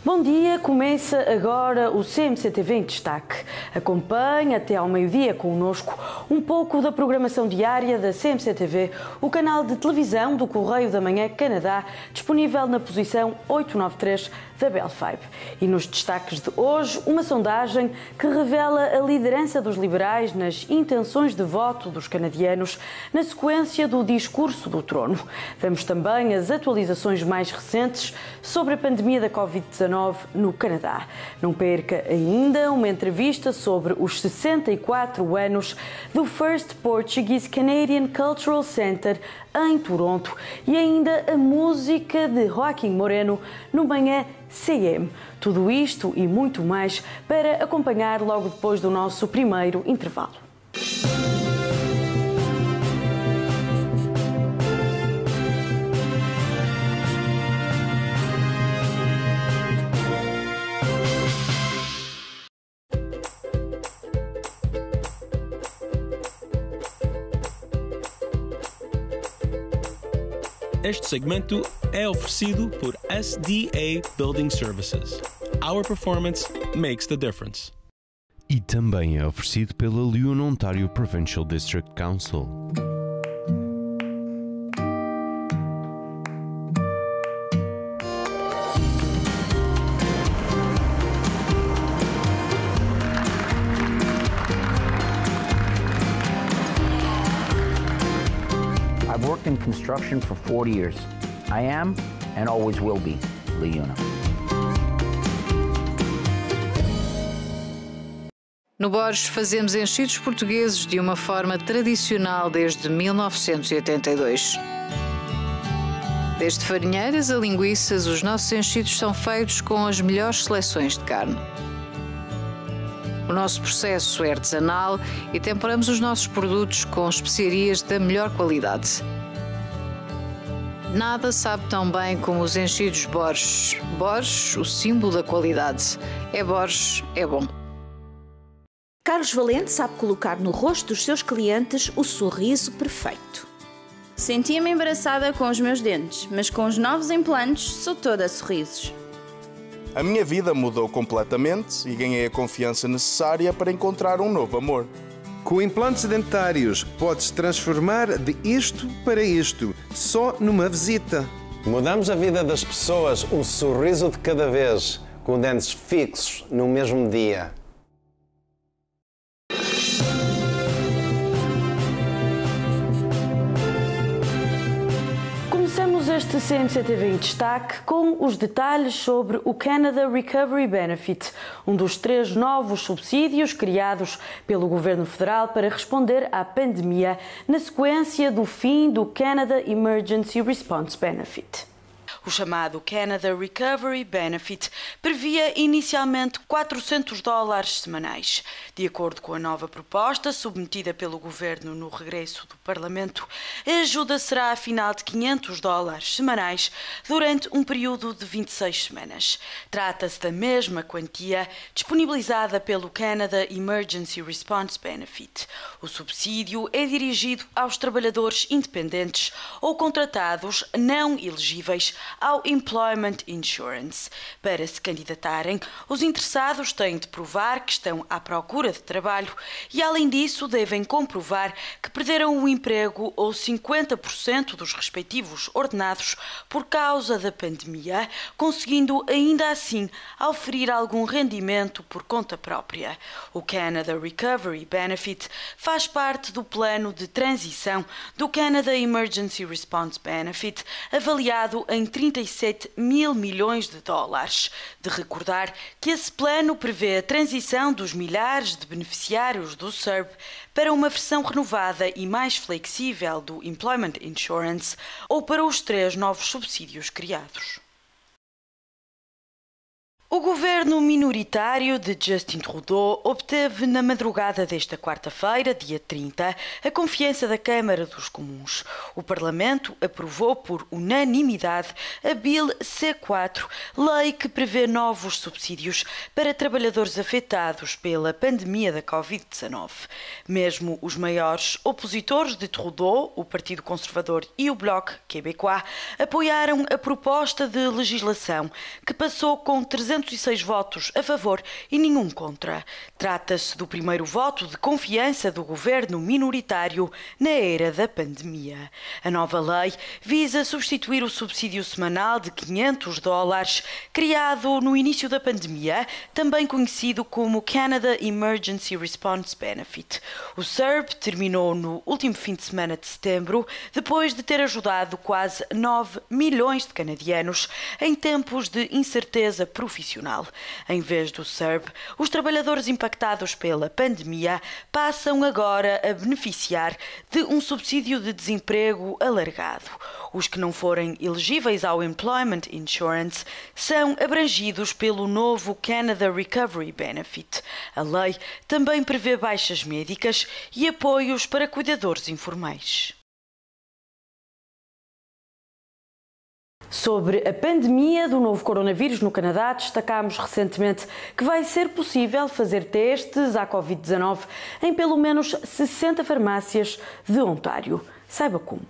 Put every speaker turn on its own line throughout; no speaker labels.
Bom dia, começa agora o CMC-TV em destaque. Acompanhe até ao meio-dia connosco um pouco da programação diária da CMC-TV, o canal de televisão do Correio da Manhã Canadá, disponível na posição 893 da Bell 5. E nos destaques de hoje, uma sondagem que revela a liderança dos liberais nas intenções de voto dos canadianos na sequência do discurso do trono. Vemos também as atualizações mais recentes sobre a pandemia da Covid-19 no Canadá. Não perca ainda uma entrevista sobre os 64 anos do First Portuguese Canadian Cultural Center em Toronto e ainda a música de Joaquim Moreno no Manhã CM. Tudo isto e muito mais para acompanhar logo depois do nosso primeiro intervalo.
Este segmento é oferecido por SDA Building Services. Our performance makes the difference.
E também é oferecido pela Lyon Ontario Provincial District Council.
I've worked in construction for 40 years. I am, and always will be, LiUNA.
No Borges fazemos enchidos portugueses de uma forma tradicional desde 1982. Desde farinheiras a linguiças, os nossos enchidos são feitos com as melhores seleções de carne. O nosso processo é artesanal e temperamos os nossos produtos com especiarias da melhor qualidade. Nada sabe tão bem como os enchidos Borges. Borges, o símbolo da qualidade. É Borges, é bom.
Carlos Valente sabe colocar no rosto dos seus clientes o sorriso perfeito.
Sentia-me embaraçada com os meus dentes, mas com os novos implantes sou toda sorrisos.
A minha vida mudou completamente e ganhei a confiança necessária para encontrar um novo amor.
Com implantes dentários, pode-se transformar de isto para isto, só numa visita.
Mudamos a vida das pessoas um sorriso de cada vez, com dentes fixos no mesmo dia.
Começamos este CMC-TV em destaque com os detalhes sobre o Canada Recovery Benefit, um dos 3 novos subsídios criados pelo Governo Federal para responder à pandemia na sequência do fim do Canada Emergency Response Benefit. O chamado Canada Recovery Benefit previa inicialmente $400 semanais. De acordo com a nova proposta submetida pelo Governo no regresso do Parlamento, a ajuda será afinal de $500 semanais durante um período de 26 semanas. Trata-se da mesma quantia disponibilizada pelo Canada Emergency Response Benefit. O subsídio é dirigido aos trabalhadores independentes ou contratados não elegíveis ao Employment Insurance. Para se candidatarem, os interessados têm de provar que estão à procura de trabalho e, além disso, devem comprovar que perderam o emprego ou 50% dos respectivos ordenados por causa da pandemia, conseguindo ainda assim oferir algum rendimento por conta própria. O Canada Recovery Benefit faz parte do plano de transição do Canada Emergency Response Benefit, avaliado em $37 mil milhões. De recordar que esse plano prevê a transição dos milhares de beneficiários do CERB para uma versão renovada e mais flexível do Employment Insurance ou para os 3 novos subsídios criados. O governo minoritário de Justin Trudeau obteve na madrugada desta quarta-feira, dia 30, a confiança da Câmara dos Comuns. O Parlamento aprovou por unanimidade a Bill C4, lei que prevê novos subsídios para trabalhadores afetados pela pandemia da Covid-19. Mesmo os maiores opositores de Trudeau, o Partido Conservador e o Bloc Québécois, apoiaram a proposta de legislação, que passou com 306 votos a favor e nenhum contra. Trata-se do primeiro voto de confiança do governo minoritário na era da pandemia. A nova lei visa substituir o subsídio semanal de $500, criado no início da pandemia, também conhecido como Canada Emergency Response Benefit. O CERB terminou no último fim de semana de setembro, depois de ter ajudado quase 9 milhões de canadianos em tempos de incerteza profissional. Em vez do CERB, os trabalhadores impactados pela pandemia passam agora a beneficiar de um subsídio de desemprego alargado. Os que não forem elegíveis ao Employment Insurance são abrangidos pelo novo Canada Recovery Benefit. A lei também prevê baixas médicas e apoios para cuidadores informais. Sobre a pandemia do novo coronavírus no Canadá, destacámos recentemente que vai ser possível fazer testes à Covid-19 em pelo menos 60 farmácias de Ontário. Saiba como.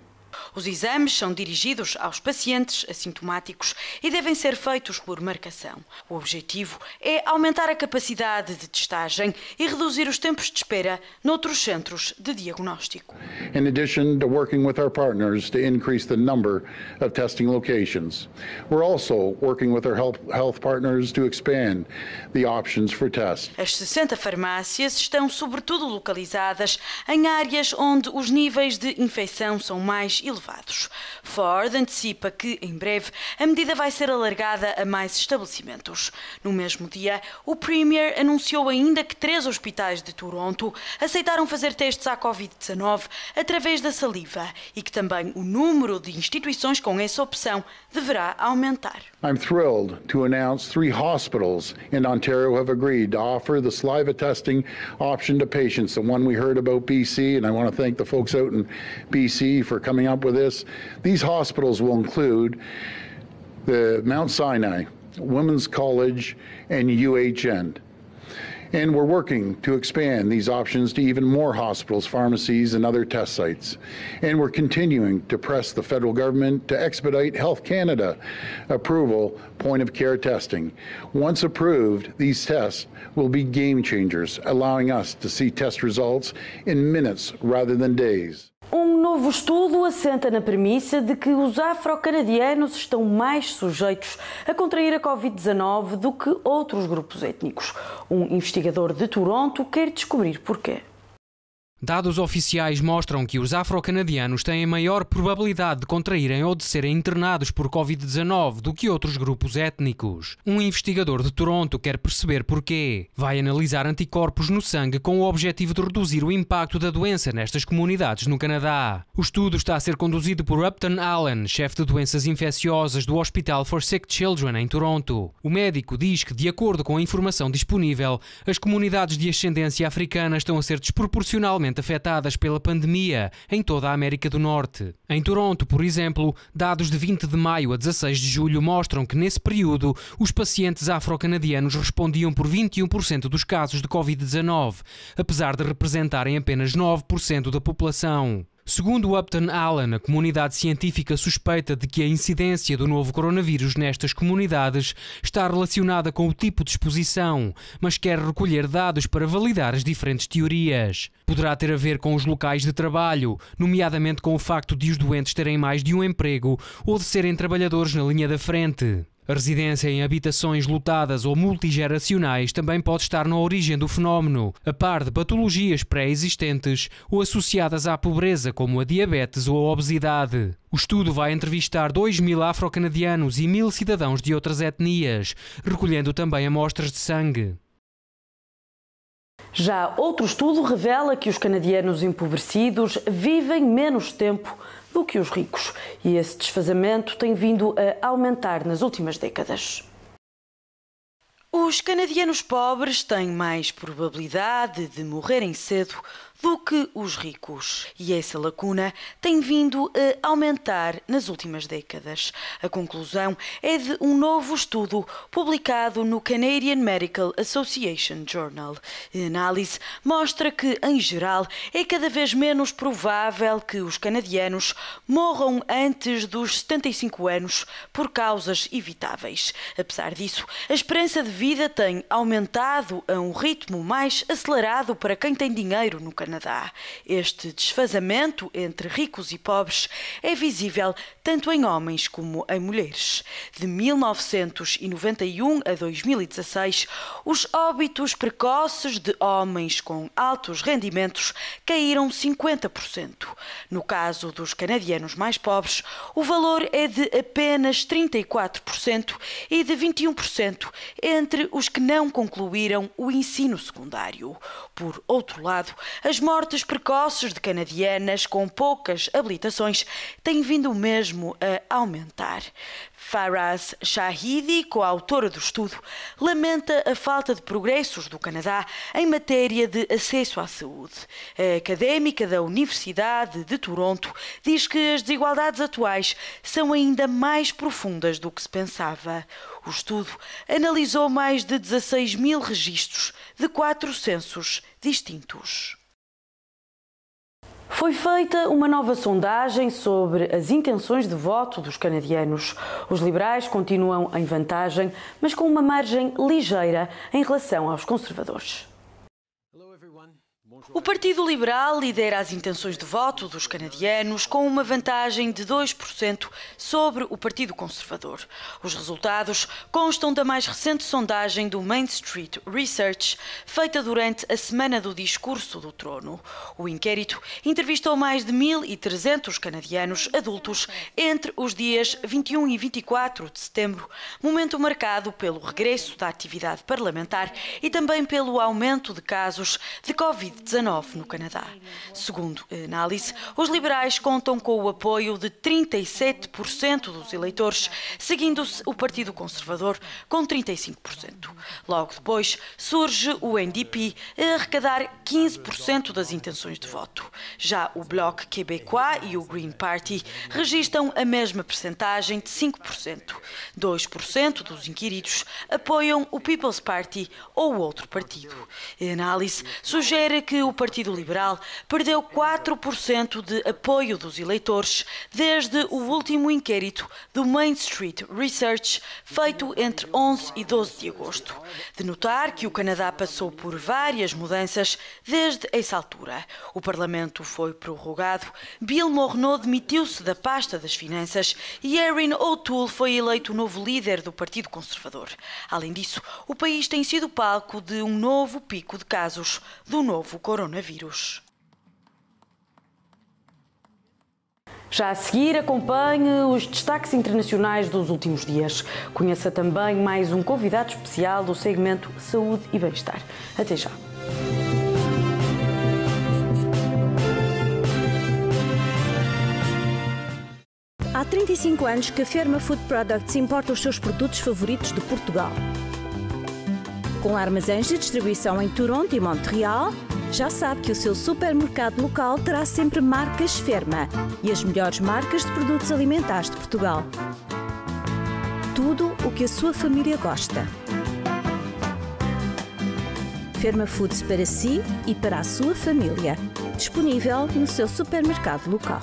Os exames são dirigidos aos pacientes assintomáticos e devem ser feitos por marcação. O objetivo é aumentar a capacidade de testagem e reduzir os tempos de espera noutros centros de diagnóstico.
In addition to working with our partners to increase the number of testing locations, we're also working with our health partners to expand the options for tests.
As 60 farmácias estão sobretudo localizadas em áreas onde os níveis de infecção são mais elevados. Ford antecipa que, em breve, a medida vai ser alargada a mais estabelecimentos. No mesmo dia, o Premier anunciou ainda que 3 hospitais de Toronto aceitaram fazer testes à Covid-19 através da saliva e que também o número de instituições com essa opção deverá aumentar.
I'm thrilled to announce 3 hospitals in Ontario have agreed to offer the saliva testing option to patients. The one we heard about BC, and I want to thank the folks out in BC for coming up with this. These hospitals will include the Mount Sinai, Women's College, and UHN. And we're working to expand these options to even more hospitals, pharmacies, and other test sites. And we're continuing to press the federal government to expedite Health Canada approval point-of-care testing. Once approved, these tests will be game changers, allowing us to see test results in minutes rather than days.
Um novo estudo assenta na premissa de que os afro-canadianos estão mais sujeitos a contrair a Covid-19 do que outros grupos étnicos. Um investigador de Toronto quer descobrir porquê.
Dados oficiais mostram que os afro-canadianos têm maior probabilidade de contraírem ou de serem internados por Covid-19 do que outros grupos étnicos. Um investigador de Toronto quer perceber porquê. Vai analisar anticorpos no sangue com o objetivo de reduzir o impacto da doença nestas comunidades no Canadá. O estudo está a ser conduzido por Upton Allen, chefe de doenças infecciosas do Hospital for Sick Children em Toronto. O médico diz que, de acordo com a informação disponível, as comunidades de ascendência africana estão a ser desproporcionalmente afetadas pela pandemia em toda a América do Norte. Em Toronto, por exemplo, dados de 20 de maio a 16 de julho mostram que nesse período os pacientes afro-canadianos respondiam por 21% dos casos de Covid-19, apesar de representarem apenas 9% da população. Segundo Upton Allen, a comunidade científica suspeita de que a incidência do novo coronavírus nestas comunidades está relacionada com o tipo de exposição, mas quer recolher dados para validar as diferentes teorias. Poderá ter a ver com os locais de trabalho, nomeadamente com o facto de os doentes terem mais de um emprego ou de serem trabalhadores na linha da frente. A residência em habitações lotadas ou multigeracionais também pode estar na origem do fenómeno, a par de patologias pré-existentes ou associadas à pobreza, como a diabetes ou a obesidade. O estudo vai entrevistar 2.000 afro-canadianos e 1.000 cidadãos de outras etnias, recolhendo também amostras de sangue.
Já outro estudo revela que os canadianos empobrecidos vivem menos tempo do que os ricos, e esse desfazamento tem vindo a aumentar nas últimas décadas. Os canadianos pobres têm mais probabilidade de morrerem cedo do que os ricos. E essa lacuna tem vindo a aumentar nas últimas décadas. A conclusão é de um novo estudo publicado no Canadian Medical Association Journal. A análise mostra que, em geral, é cada vez menos provável que os canadianos morram antes dos 75 anos por causas evitáveis. Apesar disso, a esperança de vida tem aumentado a um ritmo mais acelerado para quem tem dinheiro no Canadá. Este desfazamento entre ricos e pobres é visível tanto em homens como em mulheres. De 1991 a 2016, os óbitos precoces de homens com altos rendimentos caíram 50%. No caso dos canadianos mais pobres, o valor é de apenas 34% e de 21% entre os que não concluíram o ensino secundário. Por outro lado, as mortes precoces de canadianas com poucas habilitações têm vindo mesmo a aumentar. Faraz Shahidi, coautora do estudo, lamenta a falta de progressos do Canadá em matéria de acesso à saúde. A académica da Universidade de Toronto diz que as desigualdades atuais são ainda mais profundas do que se pensava. O estudo analisou mais de 16 mil registros de 4 censos distintos. Foi feita uma nova sondagem sobre as intenções de voto dos canadianos. Os liberais continuam em vantagem, mas com uma margem ligeira em relação aos conservadores. O Partido Liberal lidera as intenções de voto dos canadianos com uma vantagem de 2% sobre o Partido Conservador. Os resultados constam da mais recente sondagem do Main Street Research, feita durante a Semana do Discurso do Trono. O inquérito entrevistou mais de 1.300 canadianos adultos entre os dias 21 e 24 de setembro, momento marcado pelo regresso da atividade parlamentar e também pelo aumento de casos de Covid-19 no Canadá. Segundo a análise, os liberais contam com o apoio de 37% dos eleitores, seguindo-se o Partido Conservador com 35%. Logo depois surge o NDP a arrecadar 15% das intenções de voto. Já o Bloc Québécois e o Green Party registram a mesma percentagem de 5%. 2% dos inquiridos apoiam o People's Party ou outro partido. A análise sugere que o Partido Liberal perdeu 4% de apoio dos eleitores desde o último inquérito do Main Street Research, feito entre 11 e 12 de agosto. De notar que o Canadá passou por várias mudanças desde essa altura. O Parlamento foi prorrogado, Bill Morneau demitiu-se da pasta das Finanças e Erin O'Toole foi eleito o novo líder do Partido Conservador. Além disso, o país tem sido palco de um novo pico de casos do novo coronavírus. Já a seguir, acompanhe os destaques internacionais dos últimos dias. Conheça também mais um convidado especial do segmento Saúde e Bem-Estar. Até já.
Há 35 anos que a Ferma Food Products importa os seus produtos favoritos de Portugal. Com armazéns de distribuição em Toronto e Montreal, já sabe que o seu supermercado local terá sempre marcas Ferma e as melhores marcas de produtos alimentares de Portugal. Tudo o que a sua família gosta. Ferma Foods para si e para a sua família. Disponível no seu supermercado local.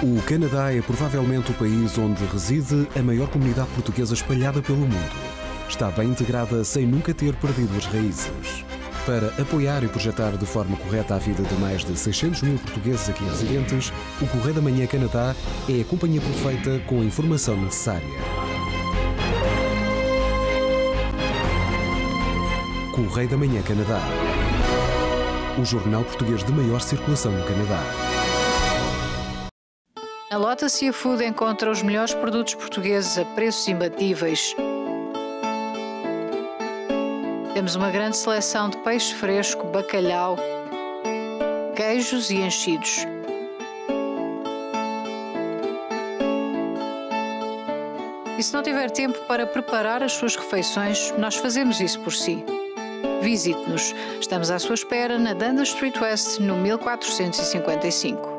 O Canadá é provavelmente o país onde reside a maior comunidade portuguesa espalhada pelo mundo. Está bem integrada sem nunca ter perdido as raízes. Para apoiar e projetar de forma correta a vida de mais de 600 mil portugueses aqui residentes, o Correio da Manhã Canadá é a companhia perfeita com a informação necessária. Correio da Manhã Canadá. O jornal português de maior circulação no Canadá.
Na Lota Seafood encontra os melhores produtos portugueses a preços imbatíveis. Temos uma grande seleção de peixe fresco, bacalhau, queijos e enchidos. E se não tiver tempo para preparar as suas refeições, nós fazemos isso por si. Visite-nos. Estamos à sua espera na Dundas Street West, no 1455.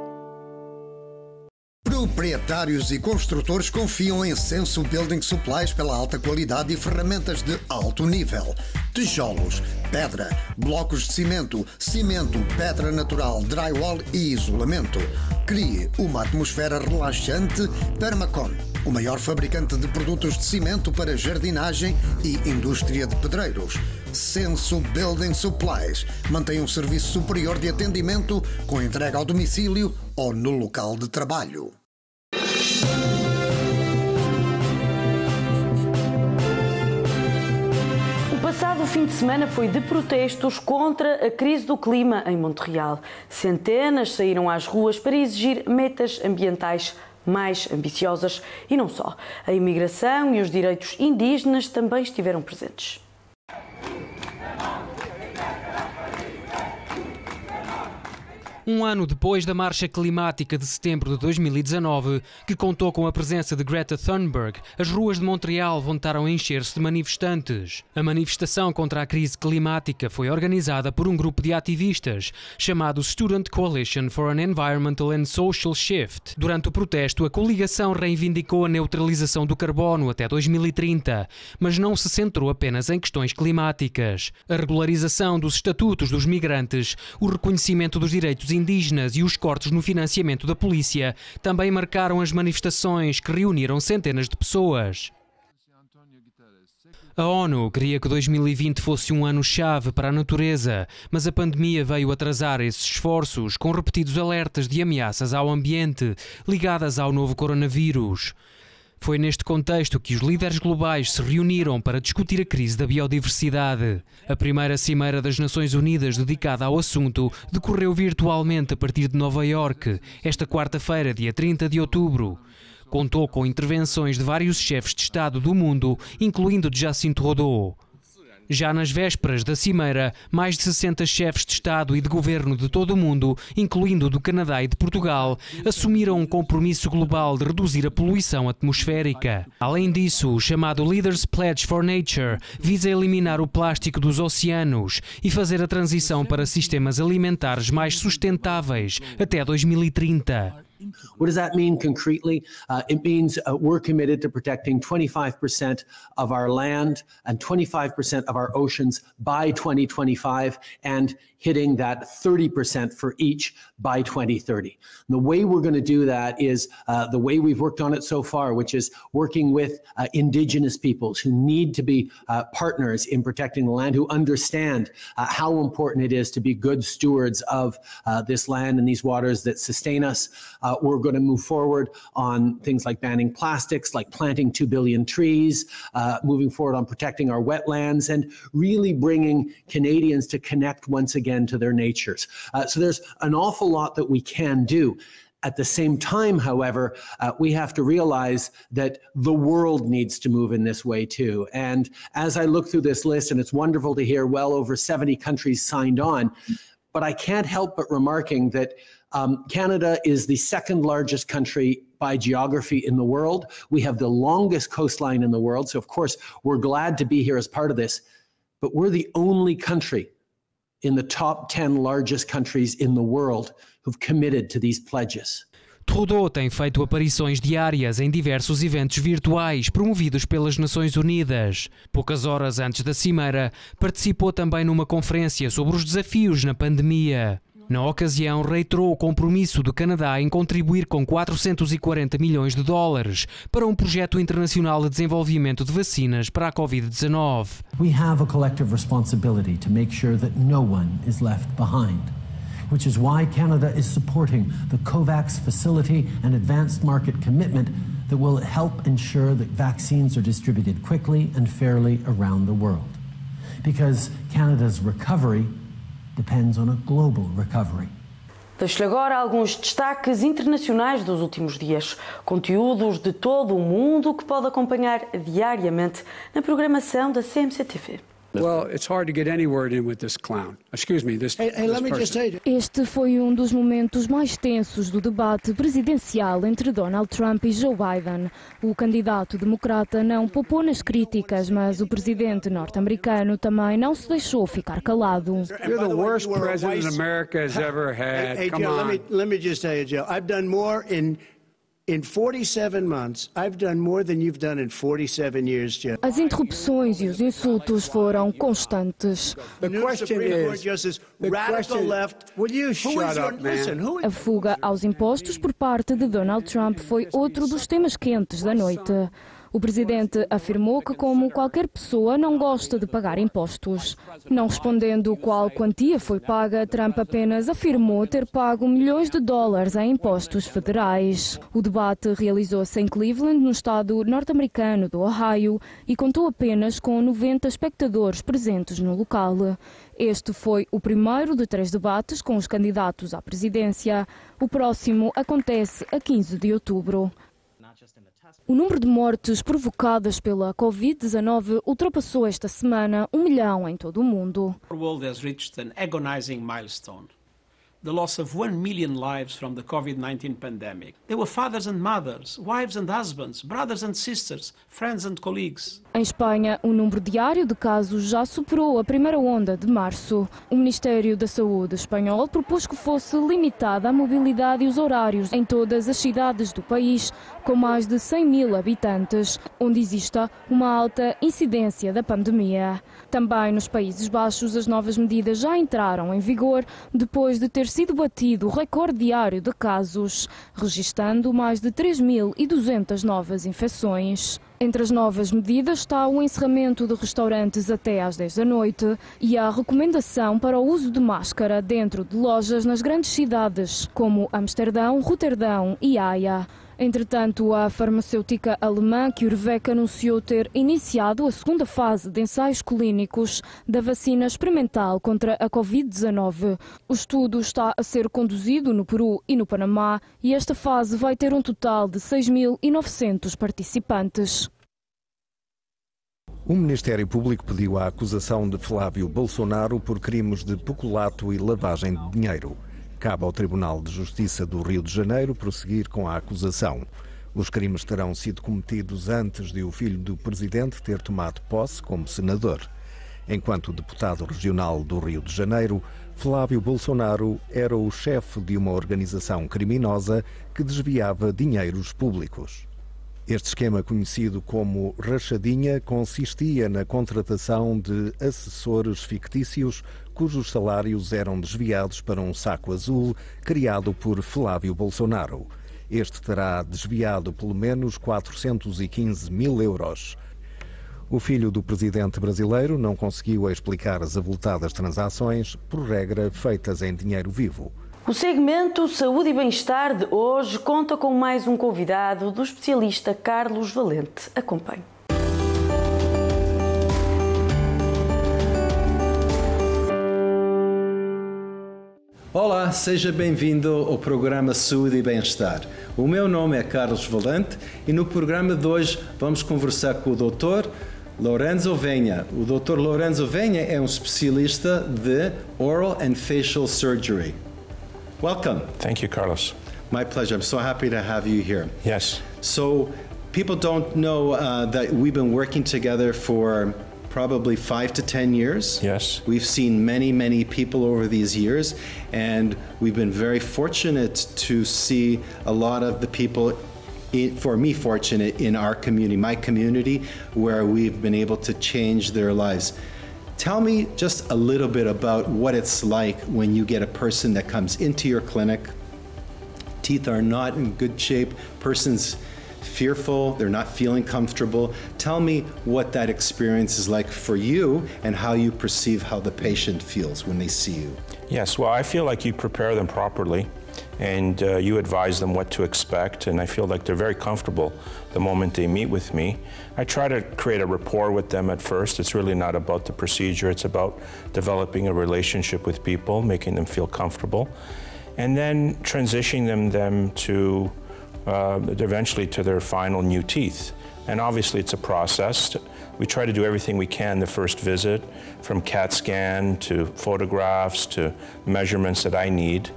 Proprietários e construtores confiam em Senso Building Supplies pela alta qualidade e ferramentas de alto nível. Tijolos, pedra, blocos de cimento, pedra natural, drywall e isolamento. Crie uma atmosfera relaxante. Permacon, o maior fabricante de produtos de cimento para jardinagem e indústria de pedreiros. Senso Building Supplies mantém um serviço superior de atendimento com entrega ao domicílio ou no local de trabalho.
O passado fim de semana foi de protestos contra a crise do clima em Montreal. Centenas saíram às ruas para exigir metas ambientais mais ambiciosas e não só. A imigração e os direitos indígenas também estiveram presentes.
Um ano depois da Marcha Climática de setembro de 2019, que contou com a presença de Greta Thunberg, as ruas de Montreal voltaram a encher-se de manifestantes. A manifestação contra a crise climática foi organizada por um grupo de ativistas chamado Student Coalition for an Environmental and Social Shift. Durante o protesto, a coligação reivindicou a neutralização do carbono até 2030, mas não se centrou apenas em questões climáticas. A regularização dos estatutos dos migrantes, o reconhecimento dos direitos indígenas e os cortes no financiamento da polícia também marcaram as manifestações que reuniram centenas de pessoas. A ONU queria que 2020 fosse um ano-chave para a natureza, mas a pandemia veio atrasar esses esforços com repetidos alertas de ameaças ao ambiente ligadas ao novo coronavírus. Foi neste contexto que os líderes globais se reuniram para discutir a crise da biodiversidade. A primeira Cimeira das Nações Unidas dedicada ao assunto decorreu virtualmente a partir de Nova Iorque, esta quarta-feira, dia 30 de outubro. Contou com intervenções de vários chefes de Estado do mundo, incluindo de Jacinto Trudeau. Já nas vésperas da Cimeira, mais de 60 chefes de Estado e de Governo de todo o mundo, incluindo do Canadá e de Portugal, assumiram um compromisso global de reduzir a poluição atmosférica. Além disso, o chamado Leaders Pledge for Nature visa eliminar o plástico dos oceanos e fazer a transição para sistemas alimentares mais sustentáveis até 2030.
What does that mean concretely? It means we're committed to protecting 25% of our land and 25% of our oceans by 2025 and hitting that 30% for each by 2030. And the way we're going to do that is the way we've worked on it so far, which is working with Indigenous peoples who need to be partners in protecting the land, who understand how important it is to be good stewards of this land and these waters that sustain us. We're going to move forward on things like banning plastics, like planting 2 billion trees, moving forward on protecting our wetlands, and really bringing Canadians to connect once again to their natures. So there's an awful lot that we can do. At the same time, however, we have to realize that the world needs to move in this way too. And as I look through this list, and it's wonderful to hear well over 70 countries signed on, but I can't help but remarking that Canada is the second largest country by geography in the world. We have the longest coastline in the world. So of course, we're glad to be here as part of this, but we're the only country in the top 10 largest countries in the world who've committed to these pledges.
Trudeau tem feito aparições diárias em diversos eventos virtuais promovidos pelas Nações Unidas. Poucas horas antes da Cimeira, participou também numa conferência sobre os desafios na pandemia. Na ocasião, reiterou o compromisso do Canadá em contribuir com 440 milhões de dólares para um projeto internacional de desenvolvimento de vacinas para a Covid-19.
We have a collective responsibility to make sure that no one is left behind, which is why Canada is supporting the COVAX facility and advanced market commitment that will help ensure that vaccines are distributed quickly and fairly around the world. Because Canada's recovery depends on a global recovery.
Deixo-lhe agora alguns destaques internacionais dos últimos dias. Conteúdos de todo o mundo que pode acompanhar diariamente na programação da CMC-TV.
Well, it's hard to get any word in with this clown. Excuse me, this person.
Este foi um dos momentos mais tensos do debate presidencial entre Donald Trump e Joe Biden. O candidato democrata não poupou nas críticas, mas o presidente norte-americano também não se deixou ficar calado.
You're the worst president America has ever had.
Hey,
Come
Joe,
on.
let me just tell you, Joe, I've done more in 47 months, I've done more than you've done in 47 years, Joe.
As interrupções e os insultos foram constantes.
The question is, will you shut up, man?
A fuga aos impostos por parte de Donald Trump foi outro dos temas quentes da noite. O presidente afirmou que, como qualquer pessoa, não gosta de pagar impostos. Não respondendo qual quantia foi paga, Trump apenas afirmou ter pago milhões de dólares em impostos federais. O debate realizou-se em Cleveland, no estado norte-americano do Ohio, e contou apenas com 90 espectadores presentes no local. Este foi o primeiro de 3 debates com os candidatos à presidência. O próximo acontece a 15 de outubro. O número de mortes provocadas pela Covid-19 ultrapassou esta semana 1 milhão em todo o mundo.
The world has reached an agonizing milestone. The loss of 1 million lives from the COVID-19 pandemic. They were fathers and mothers, wives and husbands, brothers and sisters, friends and colleagues.
Em Espanha, o número diário de casos já superou a primeira onda de março. O Ministério da Saúde espanhol propôs que fosse limitada a mobilidade e os horários em todas as cidades do país, com mais de 100 mil habitantes, onde exista uma alta incidência da pandemia. Também nos Países Baixos, as novas medidas já entraram em vigor depois de ter sido batido o recorde diário de casos, registando mais de 3.200 novas infecções. Entre as novas medidas está o encerramento de restaurantes até às 10 da noite e a recomendação para o uso de máscara dentro de lojas nas grandes cidades, como Amsterdão, Roterdão e Haia. Entretanto, a farmacêutica alemã CureVac anunciou ter iniciado a segunda fase de ensaios clínicos da vacina experimental contra a Covid-19. O estudo está a ser conduzido no Peru e no Panamá e esta fase vai ter um total de 6.900 participantes.
O Ministério Público pediu a acusação de Flávio Bolsonaro por crimes de peculato e lavagem de dinheiro. Cabe ao Tribunal de Justiça do Rio de Janeiro prosseguir com a acusação. Os crimes terão sido cometidos antes de o filho do presidente ter tomado posse como senador. Enquanto deputado regional do Rio de Janeiro, Flávio Bolsonaro era o chefe de uma organização criminosa que desviava dinheiros públicos. Este esquema, conhecido como rachadinha, consistia na contratação de assessores fictícios cujos salários eram desviados para um saco azul criado por Flávio Bolsonaro. Este terá desviado pelo menos 415 mil euros. O filho do presidente brasileiro não conseguiu explicar as avultadas transações, por regra feitas em dinheiro vivo.
O segmento Saúde e Bem-Estar de hoje conta com mais um convidado do especialista Carlos Valente. Acompanhe.
Olá, seja bem-vindo ao programa Saúde e Bem-Estar. O meu nome é Carlos Valente e no programa de hoje vamos conversar com o Dr. Lorenzo Venha. O Dr. Lorenzo Venha é um especialista de Oral and Facial Surgery. Welcome.
Thank you, Carlos.
My pleasure. I'm so happy to have you here.
Yes.
So, people don't know that we've been working together for probably 5 to 10 years.
Yes.
We've seen many, many people over these years, and we've been very fortunate to see a lot of the people, for me fortunate, in our community, my community, where we've been able to change their lives. Tell me just a little bit about what it's like when you get a person that comes into your clinic. Teeth are not in good shape, person's fearful, they're not feeling comfortable. Tell me what that experience is like for you and how you perceive how the patient feels when they see you.
Yes, well, I feel like you prepare them properly and you advise them what to expect, and I feel like they're very comfortable the moment they meet with me. I try to create a rapport with them at first. It's really not about the procedure, it's about developing a relationship with people, making them feel comfortable, and then transitioning them to eventually to their final new teeth. And obviously it's a process. We try to do everything we can the first visit, from CAT scan to photographs to measurements that I need.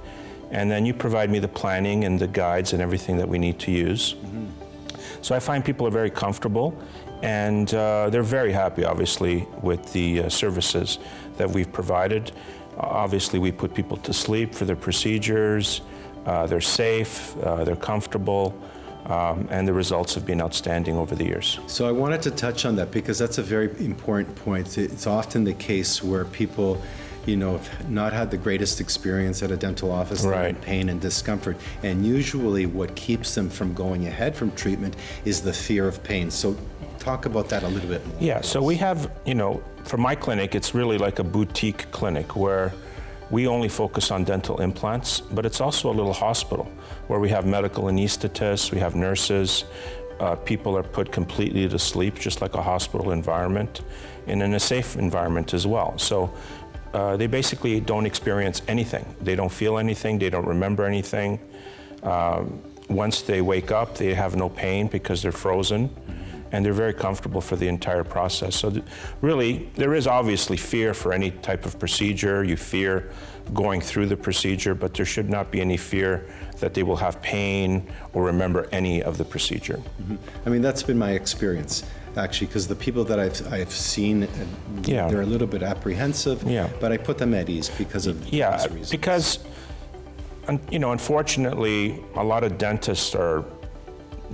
And then you provide me the planning and the guides and everything that we need to use. So I find people are very comfortable, and they're very happy, obviously, with the services that we've provided. Obviously, we put people to sleep for their procedures. They're safe, they're comfortable, and the results have been outstanding over the years.
So I wanted to touch on that because that's a very important point. It's often the case where people, you know, have not had the greatest experience at a dental office, right, pain and discomfort. And usually what keeps them from going ahead from treatment is the fear of pain. So talk about that a little bit more.
Yeah, so we have, you know, for my clinic, it's really like a boutique clinic where we only focus on dental implants, but it's also a little hospital where we have medical anesthetists, we have nurses, people are put completely to sleep, just like a hospital environment, and in a safe environment as well. So they basically don't experience anything. They don't feel anything, they don't remember anything. Once they wake up, they have no pain because they're frozen, and they're very comfortable for the entire process. So really, there is obviously fear for any type of procedure. You fear going through the procedure, but there should not be any fear that they will have pain or remember any of the procedure.
I mean, that's been my experience, actually, because the people that I've seen, they're a little bit apprehensive, but I put them at ease because of these reasons. Because,
you know, unfortunately, a lot of dentists are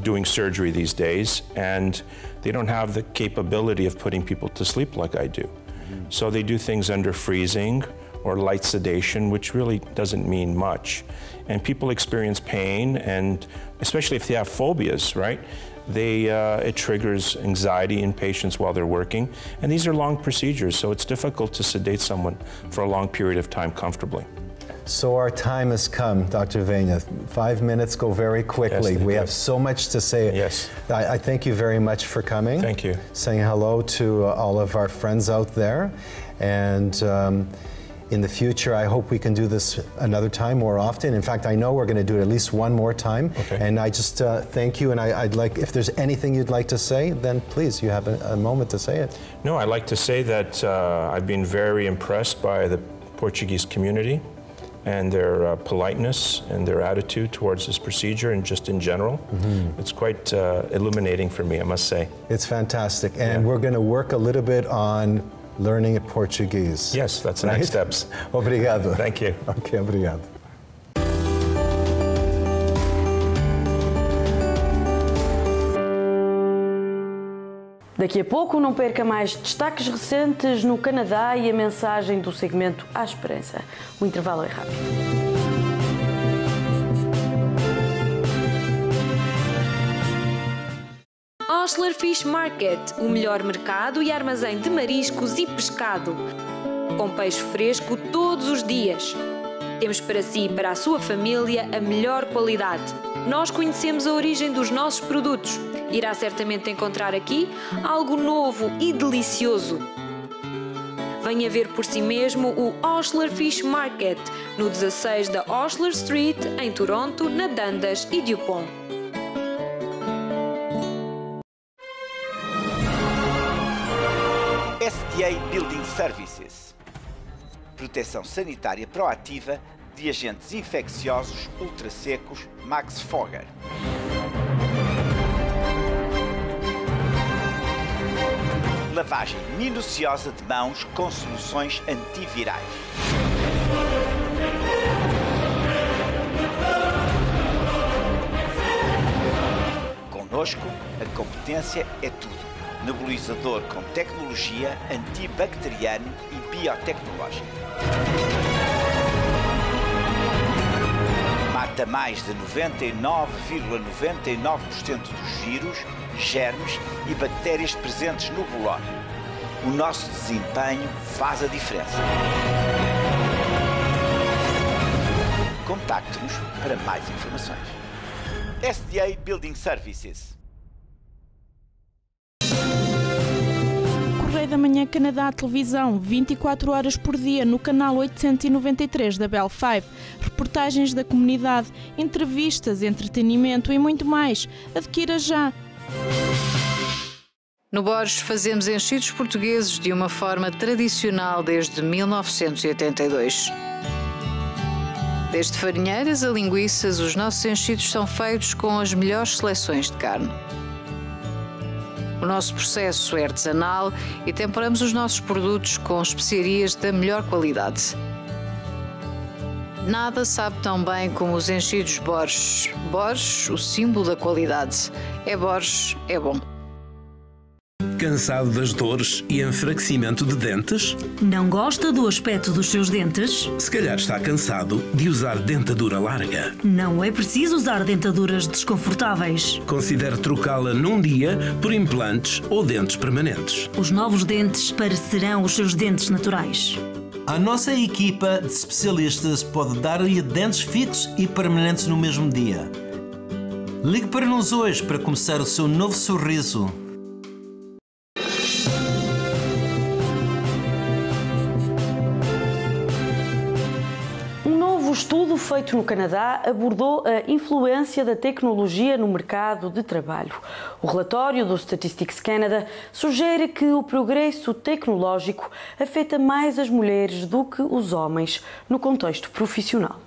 doing surgery these days, and they don't have the capability of putting people to sleep like I do. So they do things under freezing or light sedation, which really doesn't mean much. And people experience pain, and especially if they have phobias, right? It triggers anxiety in patients while they're working. And these are long procedures, so it's difficult to sedate someone for a long period of time comfortably.
So our time has come, Dr. Vena. 5 minutes go very quickly.
Yes,
we have so much to say.
Yes.
I thank you very much for coming.
Thank you.
Saying hello to all of our friends out there. And in the future, I hope we can do this another time more often. In fact, I know we're going to do it at least one more time.
Okay.
And I just thank you. And I'd like, if there's anything you'd like to say, then please, you have a moment to say it.
No, I'd like to say that I've been very impressed by the Portuguese community and their politeness and their attitude towards this procedure and just in general. It's quite illuminating for me, I must say.
It's fantastic. And we're going to work a little bit on learning Portuguese.
Yes, that's the next steps.
Obrigado.
Thank you.
Okay, obrigado.
Daqui a pouco, não perca mais destaques recentes no Canadá e a mensagem do segmento À Esperança. O intervalo é rápido.
Osler Fish Market, o melhor mercado e armazém de mariscos e pescado. Com peixe fresco todos os dias. Temos para si e para a sua família a melhor qualidade. Nós conhecemos a origem dos nossos produtos. Irá certamente encontrar aqui algo novo e delicioso. Venha ver por si mesmo o Osler Fish Market, no 16 da Osler Street, em Toronto, na Dundas e Dupont.
SDA Building Services. Proteção sanitária proativa de agentes infecciosos ultrassecos Max Fogger. Lavagem minuciosa de mãos com soluções antivirais. Conosco, a competência é tudo. Nebulizador com tecnologia antibacteriana e biotecnológica. Mata mais de 99,99% dos vírus, germes e bactérias presentes no bolor. O nosso desempenho faz a diferença. Contacte-nos para mais informações. SDA Building Services.
Correio da Manhã Canadá Televisão, 24 horas por dia no canal 893 da Bell 5. Reportagens da comunidade, entrevistas, entretenimento e muito mais. Adquira já!
No Borges fazemos enchidos portugueses de uma forma tradicional desde 1982. Desde farinheiras a linguiças, os nossos enchidos são feitos com as melhores seleções de carne. O nosso processo é artesanal e temperamos os nossos produtos com especiarias da melhor qualidade. Nada sabe tão bem como os enchidos Borges. Borges, o símbolo da qualidade. É Borges, é bom.
Cansado das dores e enfraquecimento de dentes?
Não gosta do aspecto dos seus dentes?
Se calhar está cansado de usar dentadura larga.
Não é preciso usar dentaduras desconfortáveis.
Considere trocá-la num dia por implantes ou dentes permanentes.
Os novos dentes parecerão os seus dentes naturais.
A nossa equipa de especialistas pode dar-lhe dentes fixos e permanentes no mesmo dia. Ligue para nós hoje para começar o seu novo sorriso.
Um estudo feito no Canadá abordou a influência da tecnologia no mercado de trabalho. O relatório do Statistics Canada sugere que o progresso tecnológico afeta mais as mulheres do que os homens no contexto profissional.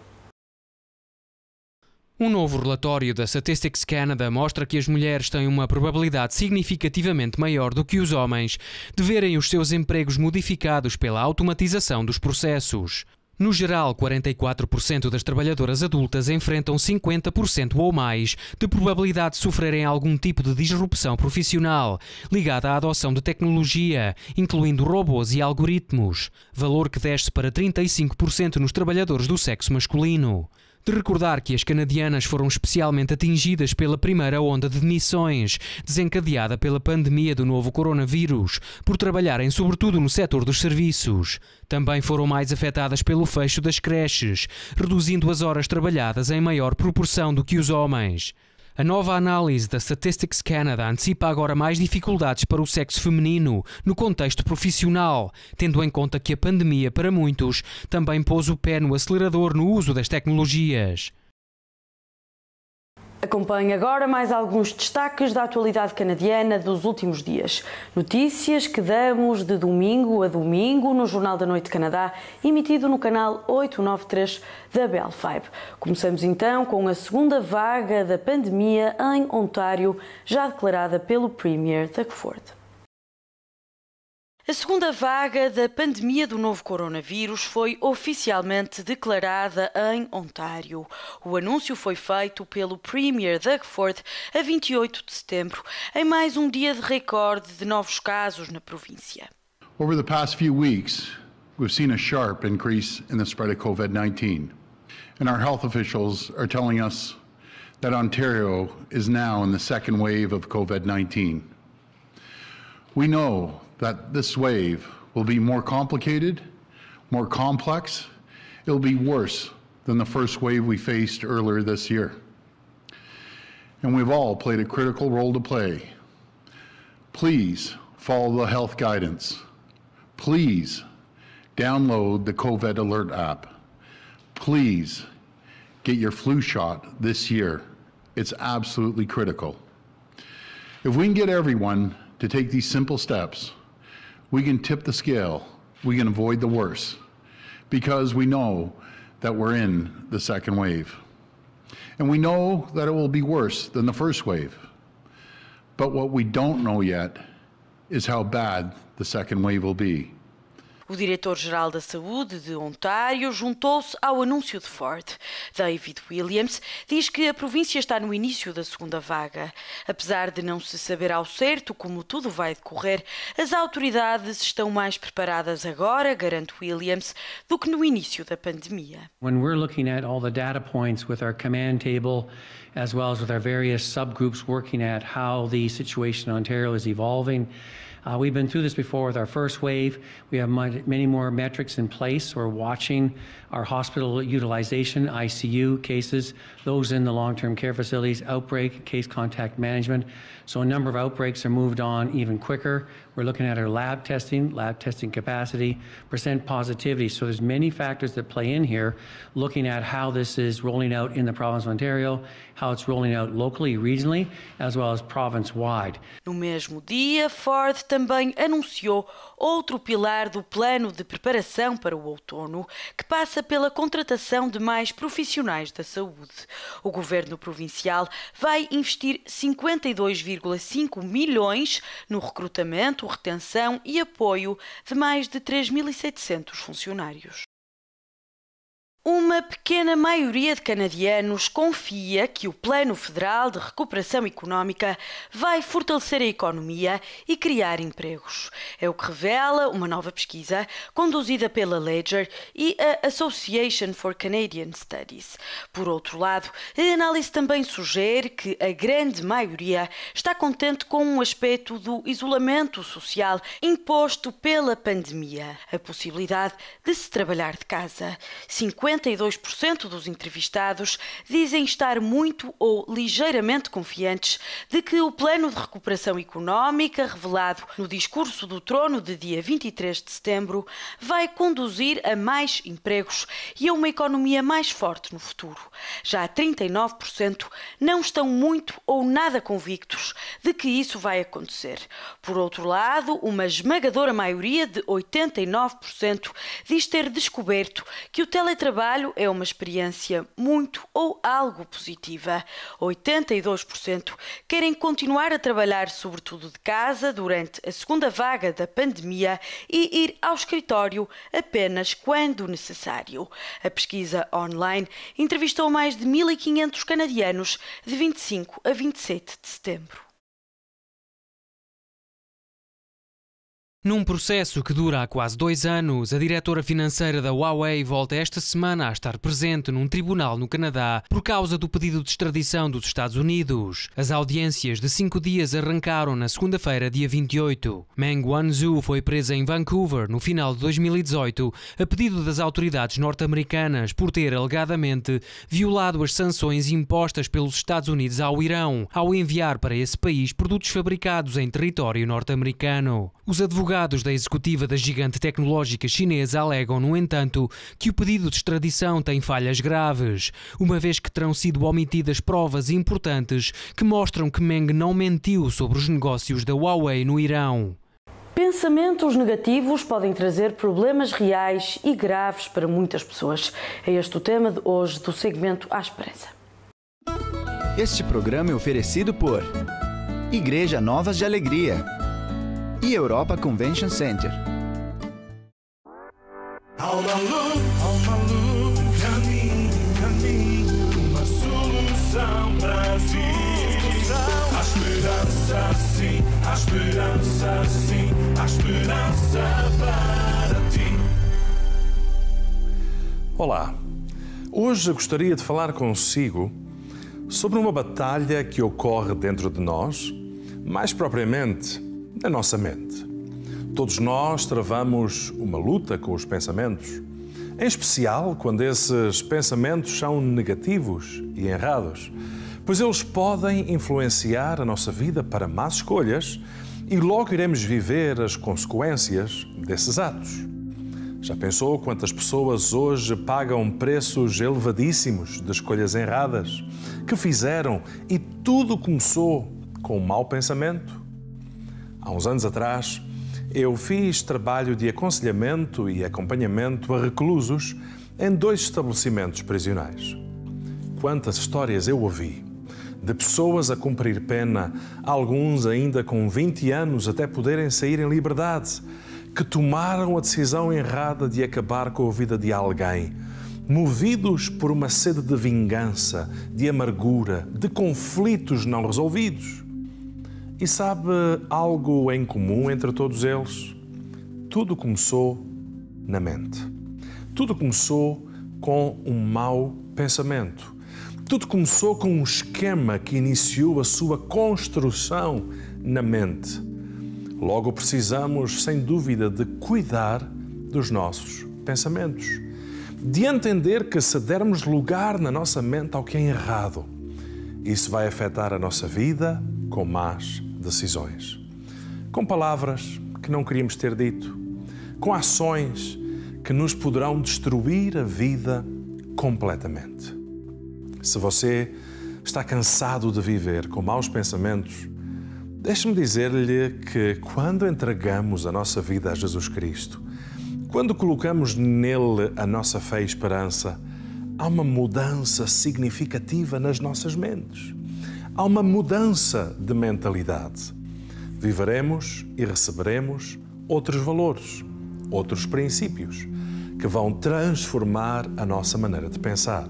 Um novo relatório da Statistics Canada mostra que as mulheres têm uma probabilidade significativamente maior do que os homens de verem os seus empregos modificados pela automatização dos processos. No geral, 44% das trabalhadoras adultas enfrentam 50% ou mais de probabilidade de sofrerem algum tipo de disrupção profissional ligada à adoção de tecnologia, incluindo robôs e algoritmos, valor que desce para 35% nos trabalhadores do sexo masculino. De recordar que as canadianas foram especialmente atingidas pela primeira onda de demissões, desencadeada pela pandemia do novo coronavírus, por trabalharem sobretudo no setor dos serviços. Também foram mais afetadas pelo fecho das creches, reduzindo as horas trabalhadas em maior proporção do que os homens. A nova análise da Statistics Canada antecipa agora mais dificuldades para o sexo feminino no contexto profissional, tendo em conta que a pandemia, para muitos, também pôs o pé no acelerador no uso das tecnologias.
Acompanhe agora mais alguns destaques da atualidade canadiana dos últimos dias. Notícias que damos de domingo a domingo no Jornal da Noite Canadá, emitido no canal 893 da Bell 5. Começamos então com a segunda vaga da pandemia em Ontário, já declarada pelo Premier Doug Ford. A segunda vaga da pandemia do novo coronavírus foi oficialmente declarada em Ontário. O anúncio foi feito pelo Premier Doug Ford a 28 de setembro, em mais um dia de recorde de novos casos na província.
Over the past few weeks, we've seen a sharp increase in the spread of COVID-19. And our health officials are telling us that Ontario is now in the second wave of COVID-19. We know that this wave will be more complicated, more complex. It'll be worse than the first wave we faced earlier this year. And we've all played a critical role to play. Please follow the health guidance. Please download the COVID Alert app. Please get your flu shot this year. It's absolutely critical. If we can get everyone to take these simple steps, we can tip the scale, we can avoid the worst, because we know that we're in the second wave. And we know that it will be worse than the first wave. But what we don't know yet is how bad the second wave will be.
O diretor-geral da Saúde de Ontário juntou-se ao anúncio de Ford. David Williams diz que a província está no início da segunda vaga. Apesar de não se saber ao certo como tudo vai decorrer, as autoridades estão mais preparadas agora, garante Williams, do que no início da pandemia.
When we're looking at all the data points with our command table, as well as with our various subgroups working at how the situation in Ontario is evolving, We've been through this before with our first wave. We have many more metrics in place. We're watching our hospital utilization, ICU cases, those in the long-term care facilities, outbreak, case contact management. So a number of outbreaks are moved on even quicker. We're looking at our lab testing capacity, percent positivity. So there's many factors that play in here, looking at how this is rolling out in the province of Ontario, how it's rolling out locally, regionally, as well as province-wide.
No mesmo dia, Ford também anunciou outro pilar do plano de preparação para o outono, que passa pela contratação de mais profissionais da saúde. O governo provincial vai investir 52,5 milhões no recrutamento, retenção e apoio de mais de 3.700 funcionários. Uma pequena maioria de canadianos confia que o Plano Federal de Recuperação Económica vai fortalecer a economia e criar empregos. É o que revela uma nova pesquisa conduzida pela Ledger e a Association for Canadian Studies. Por outro lado, a análise também sugere que a grande maioria está contente com o aspecto do isolamento social imposto pela pandemia, a possibilidade de se trabalhar de casa. 52% dos entrevistados dizem estar muito ou ligeiramente confiantes de que o plano de recuperação económica revelado no discurso do trono de dia 23 de setembro vai conduzir a mais empregos e a uma economia mais forte no futuro. Já 39% não estão muito ou nada convictos de que isso vai acontecer. Por outro lado, uma esmagadora maioria de 89% diz ter descoberto que o teletrabalho é uma experiência muito ou algo positiva. 82% querem continuar a trabalhar sobretudo de casa durante a segunda vaga da pandemia e ir ao escritório apenas quando necessário. A pesquisa online entrevistou mais de 1.500 canadianos de 25 a 27 de setembro.
Num processo que dura há quase 2 anos, a diretora financeira da Huawei volta esta semana a estar presente num tribunal no Canadá por causa do pedido de extradição dos Estados Unidos. As audiências de 5 dias arrancaram na segunda-feira, dia 28. Meng Wanzhou foi presa em Vancouver no final de 2018 a pedido das autoridades norte-americanas por ter, alegadamente, violado as sanções impostas pelos Estados Unidos ao Irão ao enviar para esse país produtos fabricados em território norte-americano. Os advogados da executiva da gigante tecnológica chinesa alegam, no entanto, que o pedido de extradição tem falhas graves, uma vez que terão sido omitidas provas importantes que mostram que Meng não mentiu sobre os negócios da Huawei no Irão.
Pensamentos negativos podem trazer problemas reais e graves para muitas pessoas. É este o tema de hoje do segmento À Esperança.
Este programa é oferecido por Igreja Novas de Alegria e Europa Convention Center.
Alma luz, caminho, uma solução para ti. Há esperança sim, há esperança sim, há esperança para ti.
Olá, hoje gostaria de falar consigo sobre uma batalha que ocorre dentro de nós, mais propriamente na nossa mente. Todos nós travamos uma luta com os pensamentos, em especial quando esses pensamentos são negativos e errados, pois eles podem influenciar a nossa vida para más escolhas e logo iremos viver as consequências desses atos. Já pensou quantas pessoas hoje pagam preços elevadíssimos de escolhas erradas que fizeram e tudo começou com um mau pensamento? Há uns anos atrás, eu fiz trabalho de aconselhamento e acompanhamento a reclusos em 2 estabelecimentos prisionais. Quantas histórias eu ouvi de pessoas a cumprir pena, alguns ainda com 20 anos até poderem sair em liberdade, que tomaram a decisão errada de acabar com a vida de alguém, movidos por uma sede de vingança, de amargura, de conflitos não resolvidos. E sabe algo em comum entre todos eles? Tudo começou na mente. Tudo começou com um mau pensamento. Tudo começou com um esquema que iniciou a sua construção na mente. Logo, precisamos, sem dúvida, de cuidar dos nossos pensamentos, de entender que se dermos lugar na nossa mente ao que é errado, isso vai afetar a nossa vida com más decisões, com palavras que não queríamos ter dito, com ações que nos poderão destruir a vida completamente. Se você está cansado de viver com maus pensamentos, deixe-me dizer-lhe que quando entregamos a nossa vida a Jesus Cristo, quando colocamos nele a nossa fé e esperança, há uma mudança significativa nas nossas mentes. Há uma mudança de mentalidade. Viveremos e receberemos outros valores, outros princípios, que vão transformar a nossa maneira de pensar.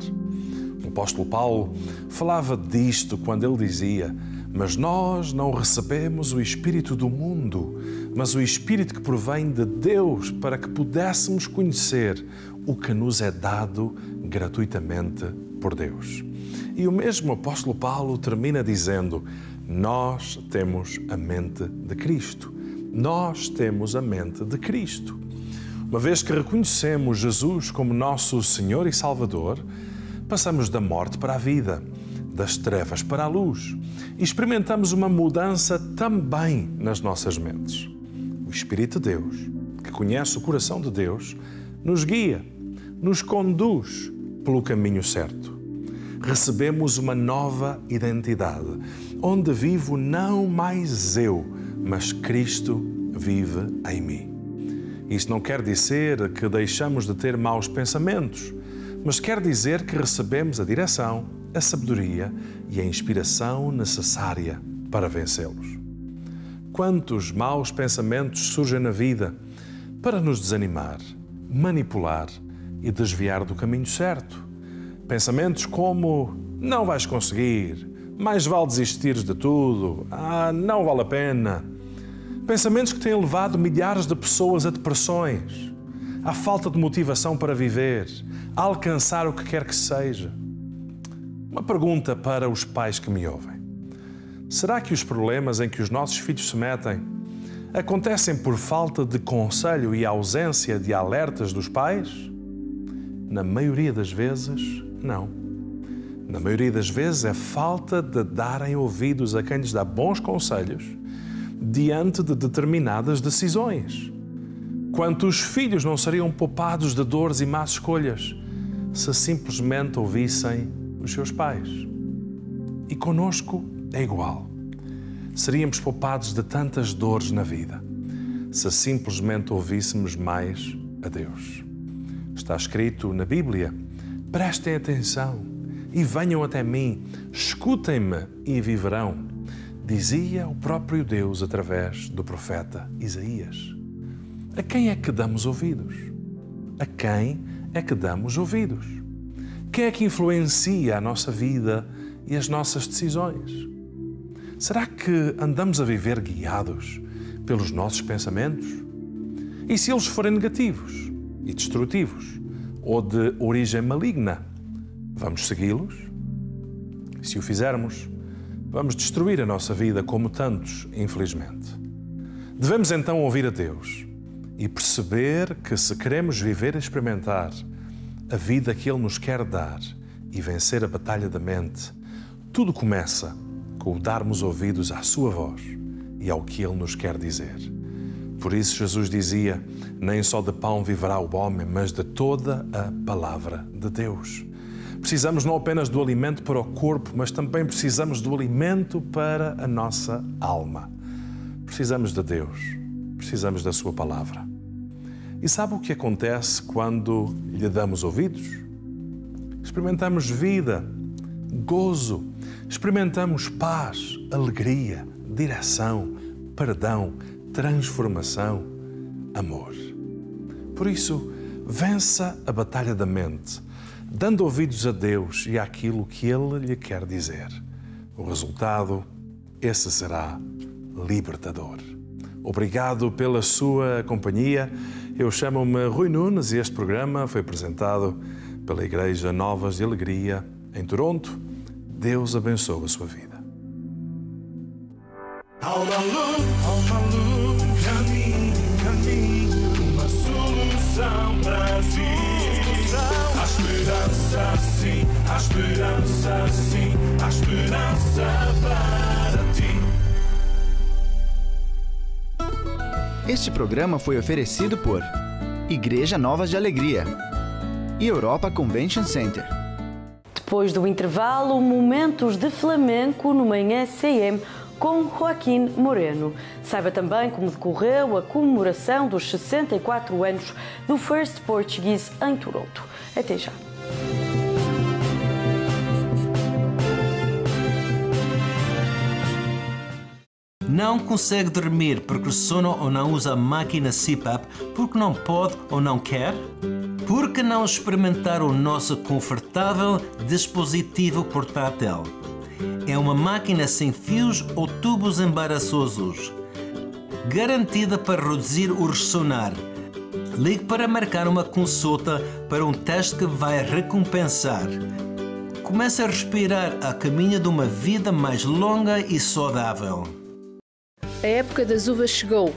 O apóstolo Paulo falava disto quando ele dizia: mas nós não recebemos o Espírito do mundo, mas o Espírito que provém de Deus, para que pudéssemos conhecer o que nos é dado gratuitamente por Deus. E o mesmo apóstolo Paulo termina dizendo: nós temos a mente de Cristo. Nós temos a mente de Cristo. Uma vez que reconhecemos Jesus como nosso Senhor e Salvador, passamos da morte para a vida, das trevas para a luz, e experimentamos uma mudança também nas nossas mentes. O Espírito de Deus, que conhece o coração de Deus, nos guia, nos conduz pelo caminho certo. Recebemos uma nova identidade, onde vivo não mais eu, mas Cristo vive em mim. Isso não quer dizer que deixamos de ter maus pensamentos, mas quer dizer que recebemos a direção, a sabedoria e a inspiração necessária para vencê-los. Quantos maus pensamentos surgem na vida para nos desanimar, manipular e desviar do caminho certo? Pensamentos como: não vais conseguir, mais vale desistires de tudo, não vale a pena. Pensamentos que têm levado milhares de pessoas a depressões, à falta de motivação para viver, a alcançar o que quer que seja. Uma pergunta para os pais que me ouvem: será que os problemas em que os nossos filhos se metem acontecem por falta de conselho e ausência de alertas dos pais? Na maioria das vezes, não. Na maioria das vezes é falta de darem ouvidos a quem lhes dá bons conselhos diante de determinadas decisões. Quantos filhos não seriam poupados de dores e más escolhas se simplesmente ouvissem os seus pais? E conosco é igual. Seríamos poupados de tantas dores na vida se simplesmente ouvíssemos mais a Deus. Está escrito na Bíblia: prestem atenção e venham até mim, escutem-me e viverão, dizia o próprio Deus através do profeta Isaías. A quem é que damos ouvidos? A quem é que damos ouvidos? Quem é que influencia a nossa vida e as nossas decisões? Será que andamos a viver guiados pelos nossos pensamentos? E se eles forem negativos e destrutivos ou de origem maligna, vamos segui-los? Se o fizermos, vamos destruir a nossa vida como tantos, infelizmente. Devemos então ouvir a Deus e perceber que, se queremos viver e experimentar a vida que Ele nos quer dar e vencer a batalha da mente, tudo começa com o darmos ouvidos à Sua voz e ao que Ele nos quer dizer. Por isso Jesus dizia: nem só de pão viverá o homem, mas de toda a palavra de Deus. Precisamos não apenas do alimento para o corpo, mas também precisamos do alimento para a nossa alma. Precisamos de Deus, precisamos da Sua palavra. E sabe o que acontece quando lhe damos ouvidos? Experimentamos vida, gozo, experimentamos paz, alegria, direção, perdão, transformação, amor. Por isso, vença a batalha da mente, dando ouvidos a Deus e àquilo que Ele lhe quer dizer. O resultado, esse será libertador. Obrigado pela sua companhia. Eu chamo-me Rui Nunes e este programa foi apresentado pela Igreja Novas de Alegria em Toronto. Deus abençoe a sua vida.
How my look Brasil. Há esperança sim, há esperança sim, há esperança para ti.
Este programa foi oferecido por Igreja Novas de Alegria e Europa Convention Center.
Depois do intervalo, momentos de flamenco no Manhã CM com Joaquim Moreno. Saiba também como decorreu a comemoração dos 64 anos do First Portuguese em Toronto. Até já.
Não consegue dormir porque sono ou não usa a máquina CPAP porque não pode ou não quer? Por que não experimentar o nosso confortável dispositivo portátil? É uma máquina sem fios ou tubos embaraçosos, garantida para reduzir o ressonar. Ligue para marcar uma consulta para um teste que vai recompensar. Comece a respirar a caminho de uma vida mais longa e saudável.
A época das uvas chegou.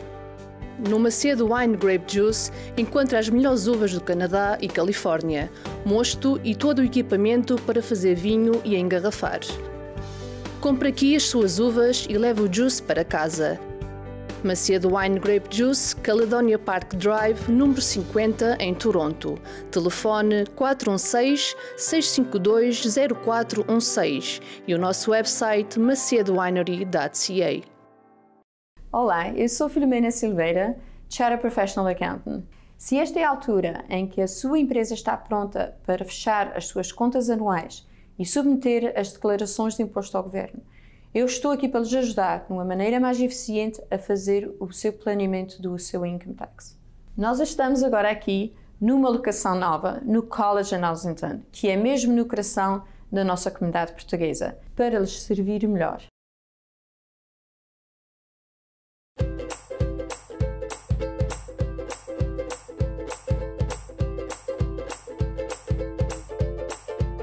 No Macedo Wine Grape Juice encontra as melhores uvas do Canadá e Califórnia, mosto e todo o equipamento para fazer vinho e engarrafar. Compre aqui as suas uvas e leve o juice para casa. Macedo Wine Grape Juice, Caledonia Park Drive, número 50, em Toronto. Telefone 416-652-0416 e o nosso website macedowinery.ca.
Olá, eu sou Filomena Silveira, Chartered Professional Accountant. Se esta é a altura em que a sua empresa está pronta para fechar as suas contas anuais e submeter as declarações de imposto ao governo, eu estou aqui para lhes ajudar de uma maneira mais eficiente a fazer o seu planeamento do seu income tax. Nós estamos agora aqui numa locação nova, no College em Ossington, que é mesmo no coração da nossa comunidade portuguesa, para lhes servir melhor.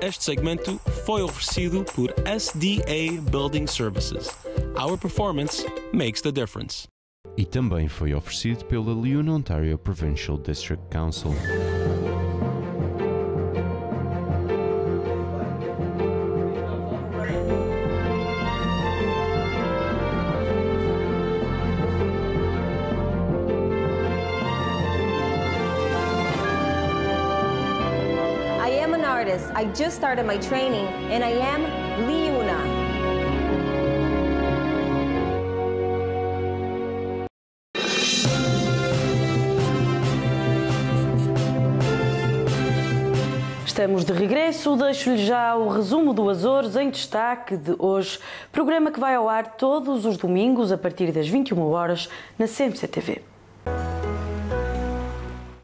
Este segmento foi oferecido por SDA Building Services. Our performance makes the difference.
E também foi oferecido pela Leon Ontario Provincial District Council.
I just started my training and I am Liuna.
Estamos de regresso, deixo-lhe já o resumo do Açores em destaque de hoje, programa que vai ao ar todos os domingos a partir das 21 horas na CMC-TV.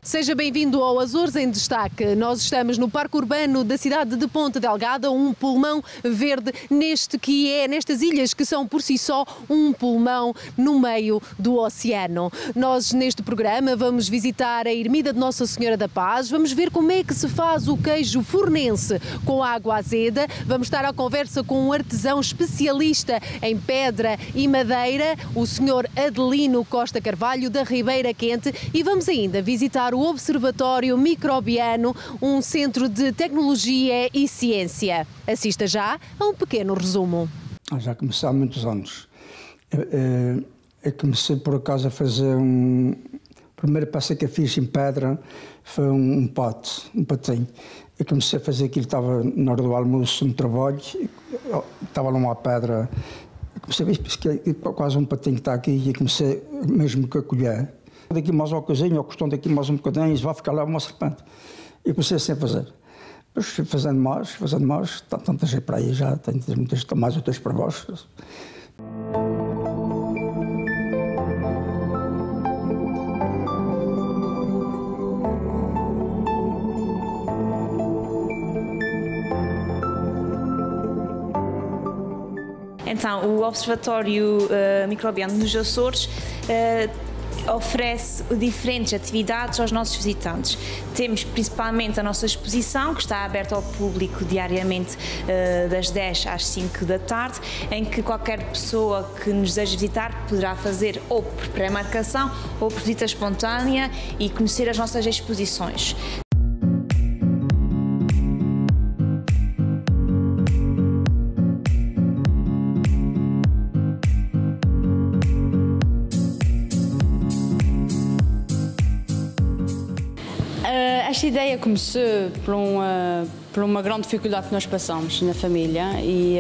Seja bem-vindo ao Açores em Destaque. Nós estamos no Parque Urbano da cidade de Ponta Delgada, um pulmão verde nestas ilhas que são por si só um pulmão no meio do oceano. Nós neste programa vamos visitar a Ermida de Nossa Senhora da Paz, vamos ver como é que se faz o queijo fornense com água azeda, vamos estar à conversa com um artesão especialista em pedra e madeira, o Sr. Adelino Costa Carvalho da Ribeira Quente, e vamos ainda visitar o Observatório Microbiano, um centro de tecnologia e ciência. Assista já a um pequeno resumo.
Já comecei há muitos anos. Eu comecei por acaso a fazer a primeira peça que eu fiz em pedra foi um patinho. Eu comecei a fazer aquilo, estava na hora do almoço no trabalho, estava lá uma pedra, eu comecei a ver quase um patinho que está aqui e comecei mesmo com a colher. Daqui mais uma coisinha, ou costão daqui mais um bocadinho, vai ficar lá uma serpente. E comecei assim a fazer. Depois fui fazendo mais, tanta gente para aí já, tenho muitas mais outras para baixo.
Então, o Observatório Microbiano nos Açores
oferece diferentes atividades aos nossos visitantes. Temos principalmente a nossa exposição, que está aberta ao público diariamente das 10 às 5 da tarde, em que qualquer pessoa que nos deseje visitar poderá fazer ou por pré-marcação ou por visita espontânea e conhecer as nossas exposições.
Esta ideia começou por uma grande dificuldade que nós passamos na família e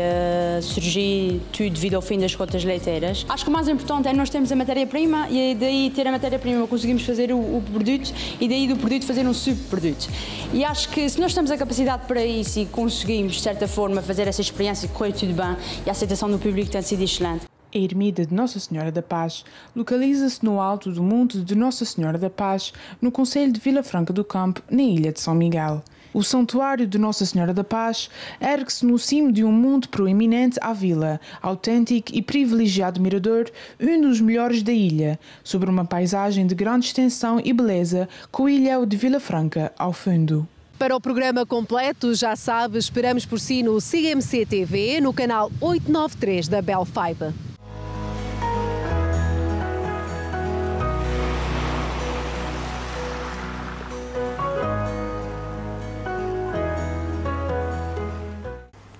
surgiu tudo devido ao fim das cotas leiteiras. Acho que o mais importante é nós termos a matéria-prima e daí ter a matéria-prima conseguimos fazer o produto e daí do produto fazer um subproduto. E acho que se nós temos a capacidade para isso e conseguimos, de certa forma, fazer essa experiência e correr tudo bem e a aceitação do público tem sido excelente.
A ermida de Nossa Senhora da Paz localiza-se no alto do Monte de Nossa Senhora da Paz, no concelho de Vila Franca do Campo, na ilha de São Miguel. O Santuário de Nossa Senhora da Paz ergue-se no cimo de um monte proeminente à vila, autêntico e privilegiado mirador, um dos melhores da ilha, sobre uma paisagem de grande extensão e beleza, com o ilhéu de Vila Franca ao fundo.
Para o programa completo, já sabe, esperamos por si no CMC TV, no canal 893 da Bell 5.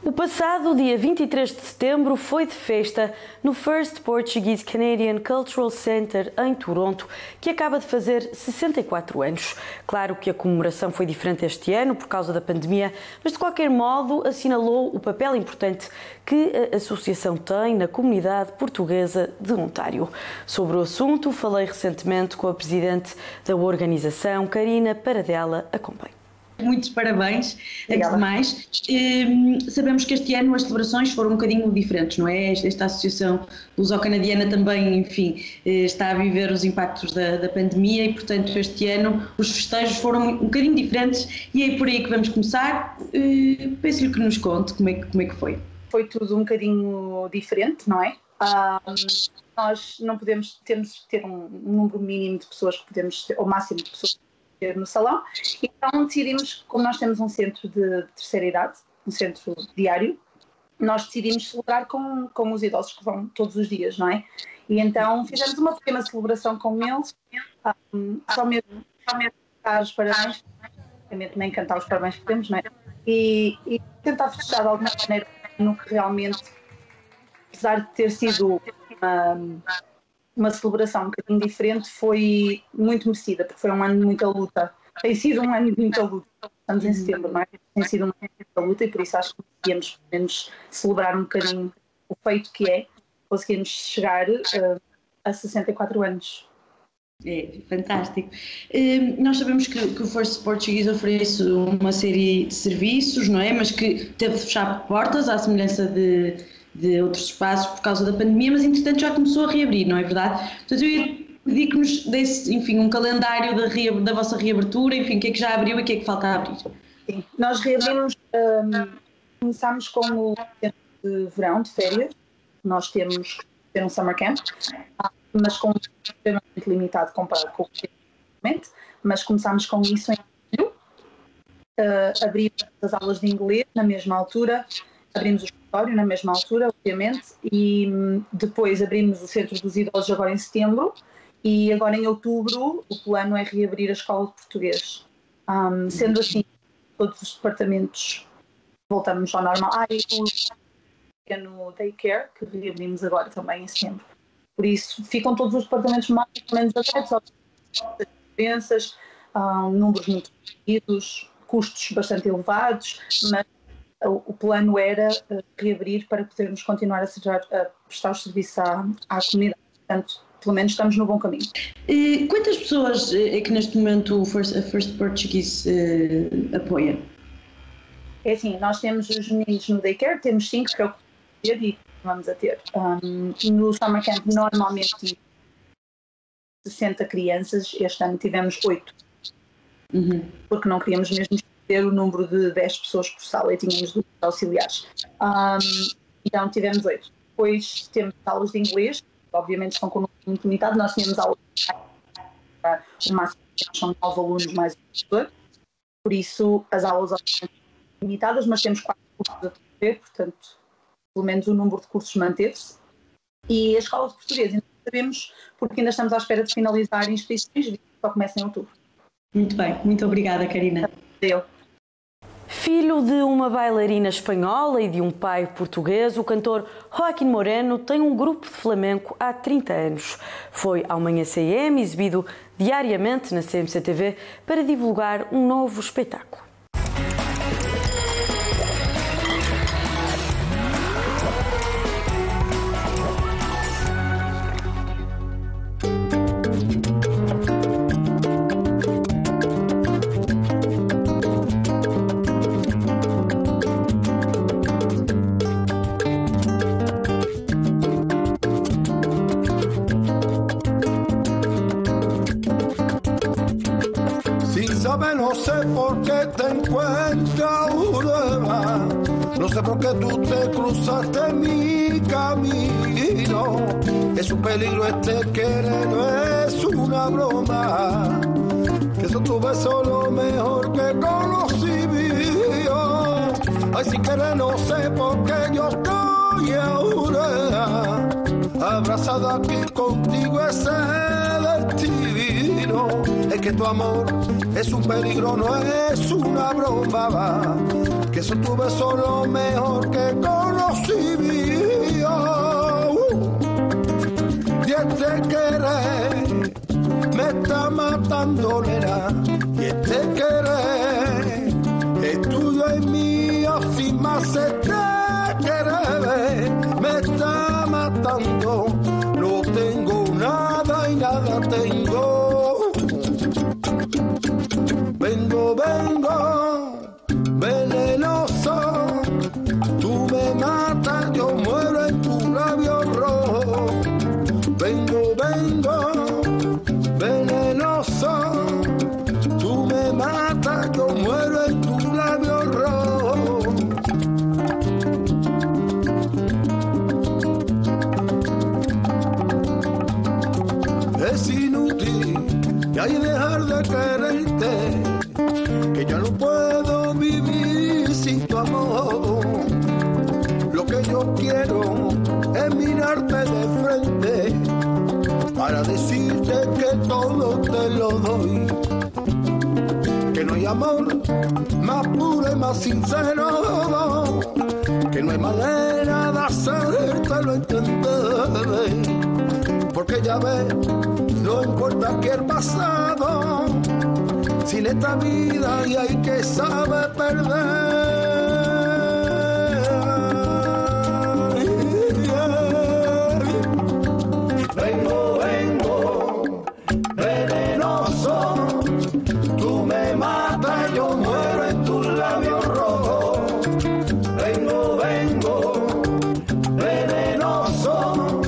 O passado dia 23 de setembro foi de festa no First Portuguese Canadian Cultural Centre em Toronto, que acaba de fazer 64 anos. Claro que a comemoração foi diferente este ano por causa da pandemia, mas de qualquer modo assinalou o papel importante que a associação tem na comunidade portuguesa de Ontário. Sobre o assunto, falei recentemente com a presidente da organização, Karina Paradela. Acompanhe.
Muitos parabéns, antes de mais. Sabemos que este ano as celebrações foram um bocadinho diferentes, não é? Esta associação luso-canadiana também, enfim, está a viver os impactos da pandemia e, portanto, este ano os festejos foram um bocadinho diferentes e é por aí que vamos começar. Peço-lhe que nos conte como é que foi.
Foi tudo um bocadinho diferente, não é? Nós não podemos, temos de ter um número mínimo de pessoas que podemos ter, ou máximo de pessoas no salão, então decidimos, como nós temos um centro de terceira idade, um centro diário, nós decidimos celebrar com os idosos que vão todos os dias, não é? E então fizemos uma pequena celebração com eles, só mesmo cantar os parabéns, nem cantar os parabéns que temos, não é? E tentar festejar de alguma maneira no que realmente, apesar de ter sido uma celebração um bocadinho diferente, foi muito merecida, porque foi um ano de muita luta. Tem sido um ano de muita luta. Estamos em setembro, não é? Tem sido um ano de muita luta e por isso acho que conseguimos, pelo menos, celebrar um bocadinho o feito que é. Conseguimos chegar a 64 anos.
É fantástico. Nós sabemos que o First Portuguese oferece uma série de serviços, não é? Mas que teve de fechar portas, à semelhança de outros espaços por causa da pandemia, mas entretanto já começou a reabrir, não é verdade? Portanto, eu ia pedir que nos desse, enfim, um calendário da vossa reabertura, enfim, o que é que já abriu e o que é que falta a abrir? Sim,
nós reabrimos, começámos com o centro de verão, de férias, nós temos que ter um summer camp, mas com um extremamente limitado comparado com o que temos, mas começámos com isso em julho, abrimos as aulas de inglês na mesma altura, abrimos o escritório na mesma altura, obviamente, e depois abrimos o Centro dos Idosos agora em setembro e agora em outubro o plano é reabrir a Escola de Português. Sendo assim, todos os departamentos voltamos ao normal. E no daycare, que reabrimos agora também em setembro. Por isso, ficam todos os departamentos mais ou menos abertos às diferenças, números muito reduzidos, custos bastante elevados, mas o plano era reabrir para podermos continuar a prestar o serviço à comunidade. Portanto, pelo menos estamos no bom caminho.
Quantas pessoas é que neste momento a First Portuguese apoia?
É assim, nós temos os meninos no daycare, temos 5 que é o que vamos a ter. No Summer Camp normalmente 60 crianças, este ano tivemos 8. Porque não queríamos mesmo ter o número de 10 pessoas por sala e tínhamos 2 auxiliares. Então tivemos 8. Depois temos aulas de inglês, obviamente estão com um número muito limitado. Nós tínhamos aulas o máximo são 9 alunos mais um professor, por isso as aulas são limitadas, mas temos 4 cursos a decorrer, portanto, pelo menos o número de cursos manteve-se. E a escola de português, ainda não sabemos, porque ainda estamos à espera de finalizar inscrições, que só começa em outubro.
Muito bem, muito obrigada, Karina.
Eu.
Filho de uma bailarina espanhola e de um pai português, o cantor Joaquim Moreno tem um grupo de flamenco há 30 anos. Foi ao Manhã CM, exibido diariamente na CMC-TV, para divulgar um novo espetáculo.
No sé por qué te encuentras una, no sé por qué tú te cruzaste mi camino. Es un peligro este querer, no es una broma, que eso tu beso lo mejor que conocí yo. Ay, sin querer no sé por qué yo estoy ahora abrazada aquí contigo, ese destino. Es que tu amor es un peligro, no es una broma, que eso tu beso lo mejor que conocí yo. Y este querer me está matando, nena, y este querer es tuyo y mío, sin más este querer me está matando. No tengo nada y nada tengo. Vengo, venenoso, tú me matas, yo muero en tu labio rojo. Vengo, venenoso, tú me matas, yo muero en tu labio rojo. Es inútil y hay dejar de quererte, que ya no puedo vivir sin tu amor. Lo que yo quiero es mirarte de frente para decirte que todo te lo doy, que no hay amor más puro y más sincero, que no hay manera de hacértelo entender, porque ya ves, no importa que el pasado, sin esta vida y hay que saber perder. Vengo, venenoso, tú me matas, yo muero en tus labios rojos. Vengo, venenoso,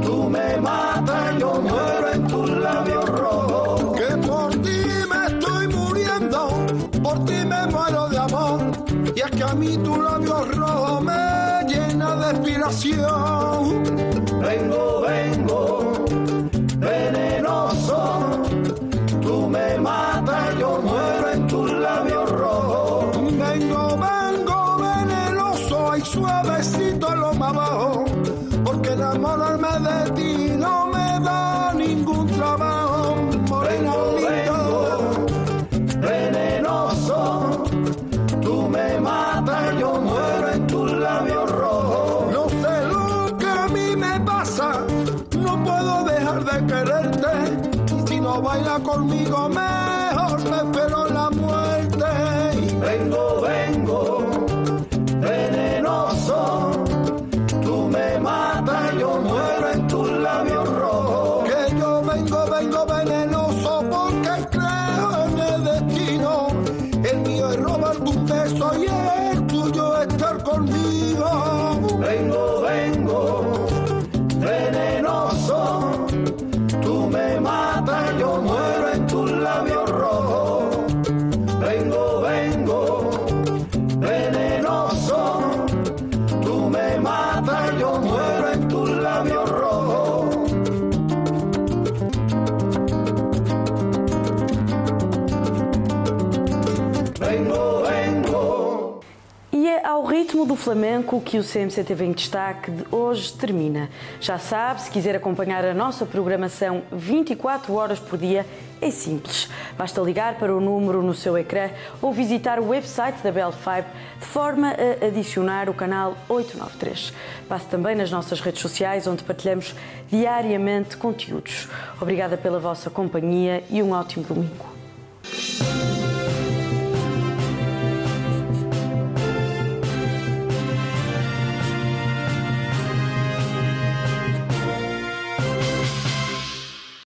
tú me matas, yo muero en tus labios rojos. Que por ti me estoy muriendo, por ti me muero de amor. Y es que a mí tu labio rojo me llena de inspiración. Vengo, venenoso, tú me matas, yo muero en tus labios rojos. Vengo, venenoso, y suavecito lo más bajo, porque enamorarme de ti no me da ningún trabajo. Vengo, venenoso, tú me matas, yo muero en tus labios rojos. No sé lo que a mí me pasa, no puedo dejar de quererte, y si no baila conmigo mejor me espero la muerte. Vengo, venenoso, tú me matas, yo muero en tus labios rojos. Que yo vengo venenoso porque creo en el destino. El mío es robarte un beso y el tuyo es estar conmigo. Vengo, venenoso, tú me matas, yo muero en tus labios rojos. Vengo, venenoso, tú me matas, yo muero en tus labios rojos.
É ao ritmo do flamenco que o CMC-TV em Destaque de hoje termina. Já sabe, se quiser acompanhar a nossa programação 24 horas por dia, é simples. Basta ligar para o número no seu ecrã ou visitar o website da Bell Fibe de forma a adicionar o canal 893. Passe também nas nossas redes sociais, onde partilhamos diariamente conteúdos. Obrigada pela vossa companhia e um ótimo domingo.